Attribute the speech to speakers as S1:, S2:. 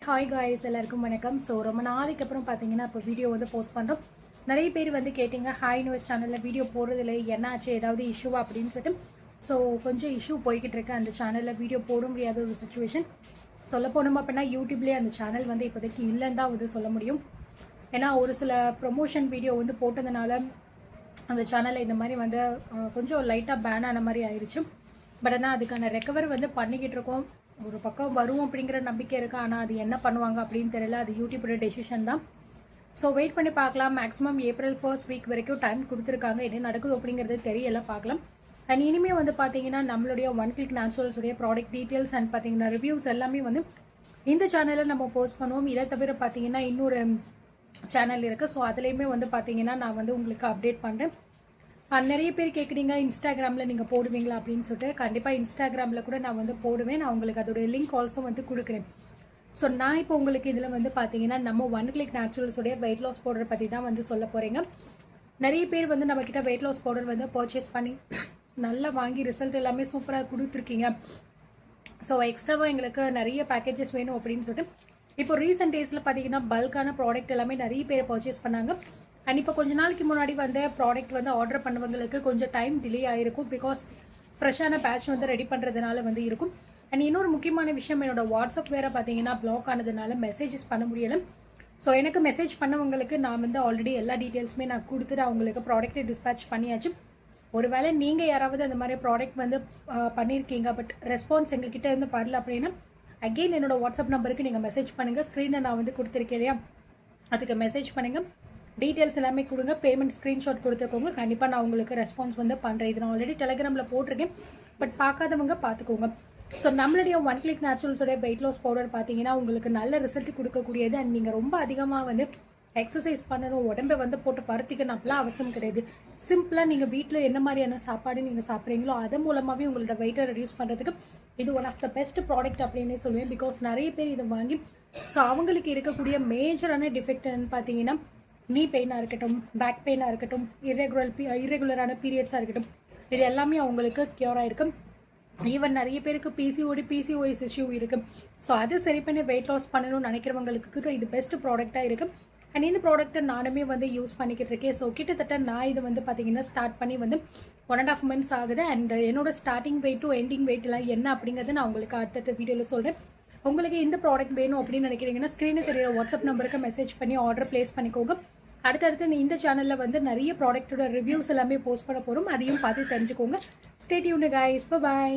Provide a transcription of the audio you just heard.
S1: Hi guys, எல்லாருக்கும் வணக்கம். So ரொம்ப நாளைக்கு அப்புறம் பார்த்தீங்கன்னா இப்போ வீடியோ வந்து போஸ்ட் பண்ணுறோம். நிறைய பேர் வந்து கேட்டிங்க, ஹாய் நியூஸ் சேனலில் வீடியோ போடுறதில்லை, என்னாச்சு, ஏதாவது இஷ்யூவா அப்படின்னு சொல்லிட்டு. ஸோ கொஞ்சம் இஷ்யூ போய்கிட்டு இருக்கு. அந்த சேனலில் வீடியோ போட முடியாத ஒரு சுச்சுவேஷன். சொல்ல போனோம் அப்படின்னா யூடியூப்லேயே அந்த சேனல் வந்து இப்போதைக்கு இல்லைன்னு தான் வந்து சொல்ல முடியும். ஏன்னா ஒரு சில ப்ரொமோஷன் வீடியோ வந்து போட்டதுனால அந்த சேனலில் இந்த மாதிரி வந்து கொஞ்சம் லைட்டாக பேன் ஆன மாதிரி ஆயிடுச்சு. பட் ஆனால் அதுக்கான ரெக்கவர் வந்து பண்ணிக்கிட்டு இருக்கோம். ஒரு பக்கம் வரும் அப்படிங்கிற நம்பிக்கை இருக்குது. ஆனால் அது என்ன பண்ணுவாங்க அப்படின்னு தெரியல. அது யூடியூபோட டெசிஷன் தான். ஸோ வெயிட் பண்ணி பார்க்கலாம். மேக்ஸிமம் ஏப்ரல் 1st வீக் வரைக்கும் டைம் கொடுத்துருக்காங்க. என்ன நடக்குது அப்படிங்கிறது தெரியல, பார்க்கலாம். அண்ட் இனிமேல் வந்து பார்த்தீங்கன்னா நம்மளுடைய ஒன் கிளிக் நேச்சுரல்ஸுடைய ப்ராடக்ட் டீட்டெயில்ஸ் அண்ட் பார்த்தீங்கன்னா ரிவ்யூஸ் எல்லாமே வந்து இந்த சேனலில் நம்ம போஸ்ட் பண்ணுவோம். இதை தவிர பார்த்தீங்கன்னா இன்னொரு சேனல் இருக்குது. ஸோ அதுலேயுமே வந்து பார்த்தீங்கன்னா நான் வந்து உங்களுக்கு அப்டேட் பண்ணுறேன். நிறைய பேர் கேட்குறீங்க, இன்ஸ்டாகிராமில் நீங்கள் போடுவீங்களா அப்படின்னு சொல்லிட்டு. கண்டிப்பாக இன்ஸ்டாகிராமில் கூட நான் வந்து போடுவேன். நான் உங்களுக்கு அதோடைய லிங்க் ஆல்சோ வந்து கொடுக்குறேன். ஸோ நான் இப்போ உங்களுக்கு இதில் வந்து பார்த்தீங்கன்னா நம்ம ஒன் கிளிக் நேச்சுரல்ஸோடைய வெயிட் லாஸ் பவுடர் பற்றி தான் வந்து சொல்ல போகிறீங்க. நிறைய பேர் வந்து நம்மக்கிட்ட வெயிட் லாஸ் பவுடர் வந்து பர்ச்சேஸ் பண்ணி நல்லா வாங்கி ரிசல்ட் எல்லாமே சூப்பராக கொடுத்துருக்கீங்க. ஸோ எக்ஸ்ட்ராவாக எங்களுக்கு நிறைய பேக்கேஜஸ் வேணும் அப்படின்னு சொல்லிட்டு இப்போ ரீசெண்ட் டேஸில் பார்த்தீங்கன்னா பல்கான ப்ராடக்ட் எல்லாமே நிறைய பேர் பர்ச்சேஸ் பண்ணாங்க. அண்ட் இப்போ கொஞ்ச நாளைக்கு முன்னாடி வந்து ப்ராடக்ட் வந்து ஆர்டர் பண்ணவங்களுக்கு கொஞ்சம் டைம் டிலே ஆகிருக்கும். பிகாஸ் ஃப்ரெஷ்ஷான பேட்ச் வந்து ரெடி பண்ணுறதுனால வந்து இருக்கும். அண்ட் இன்னொரு முக்கியமான விஷயம், என்னோட வாட்ஸ்அப் வேறு பார்த்தீங்கன்னா பிளாக் ஆனதுனால மெசேஜஸ் பண்ண முடியலை. ஸோ எனக்கு மெசேஜ் பண்ணவங்களுக்கு நான் வந்து ஆல்ரெடி எல்லா டீட்டெயில்ஸுமே நான் கொடுத்துட்டு அவங்களுக்கு ப்ராடக்ட்டை டிஸ்பேச் பண்ணியாச்சு. ஒருவேளை நீங்கள் யாராவது அந்த மாதிரி ப்ராடக்ட் வந்து பண்ணியிருக்கீங்க, பட் ரெஸ்பான்ஸ் எங்ககிட்ட இருந்து வரல அப்படின்னா அகெயின் என்னோட வாட்ஸ்அப் நம்பருக்கு நீங்கள் மெசேஜ் பண்ணுங்கள். ஸ்க்ரீனை நான் வந்து கொடுத்துருக்கேன் இல்லையா, அதுக்கு மெசேஜ் பண்ணுங்கள். டீட்டெயில்ஸ் எல்லாமே கொடுங்க. பேமெண்ட் ஸ்க்ரீன்ஷாட் கொடுத்துருக்கோங்க. கண்டிப்பாக நான் உங்களுக்கு ரெஸ்பான்ஸ் வந்து பண்ணுறேன். இது நான் ஆல்ரெடி டெலிகிராமில் போட்டிருக்கேன், பட் பார்க்காதவங்க பார்த்துக்கோங்க. ஸோ நம்மளுடைய ஒன் கிளிக் நேச்சுரல்ஸோடைய வெயிட் லாஸ் பவுடர் பார்த்தீங்கன்னா உங்களுக்கு நல்ல ரிசல்ட் கொடுக்கக்கூடியது. அண்ட் நீங்கள் ரொம்ப அதிகமாக வந்து எக்ஸசைஸ் பண்ணணும், உடம்பை வந்து போட்டு பருத்திக்கணும் அப்படிலாம் அவசியம் கிடையாது. சிம்பிளாக நீங்கள் வீட்டில் என்ன மாதிரியான சாப்பாடு நீங்கள் சாப்பிட்றீங்களோ அதன் மூலமாகவே உங்களோட வெயிட்டை ரெடியூஸ் பண்ணுறதுக்கு இது one of the best product அப்படின்னே சொல்லுவேன். பிகாஸ் நிறைய பேர் இதை வாங்கி ஸோ அவங்களுக்கு இருக்கக்கூடிய மேஜரான டிஃபெக்ட் என்னன்னு பார்த்தீங்கன்னா நீ பெயினாக இருக்கட்டும், பேக் பெயினாக இருக்கட்டும், இரெகுலரான பீரியட்ஸாக இருக்கட்டும், இது எல்லாமே அவங்களுக்கு க்யூர் ஆகிருக்கும். ஈவன் நிறைய பேருக்கு பிசிஓஎஸ் இஷ்யூ இருக்குது. ஸோ அது சரி பண்ணி வெயிட் லாஸ் பண்ணணும்னு நினைக்கிறவங்களுக்கு இது பெஸ்ட் ப்ராடக்டாக இருக்குது. அண்ட் இந்த ப்ராடக்ட்டை நானுமே வந்து யூஸ் பண்ணிக்கிட்டு இருக்கேன். ஸோ கிட்டத்தட்ட நான் இது வந்து பார்த்தீங்கன்னா ஸ்டார்ட் பண்ணி வந்து 1.5 months ஆகுது. அண்ட் என்னோட ஸ்டார்டிங் வெயிட் டு எண்டிங் வெயிட்லாம் என்ன அப்படிங்கிறத நான் உங்களுக்கு அடுத்த வீடியோவில் சொல்கிறேன். உங்களுக்கு இந்த ப்ராடக்ட் வேணும் அப்படின்னு நினைக்கிறீங்கன்னா ஸ்க்ரீனில் தெரியிற வாட்ஸ்அப் நம்பருக்கு மெசேஜ் பண்ணி ஆர்டர் பிளேஸ் பண்ணிக்கோங்க. அடுத்தடுத்து இந்த சேனலில் வந்து நிறைய ப்ராடக்ட்டோட ரிவ்யூஸ் எல்லாமே போஸ்ட் பண்ண போகிறோம். அதையும் பார்த்து தெரிஞ்சுக்கோங்க. Stay tuned guys. பை.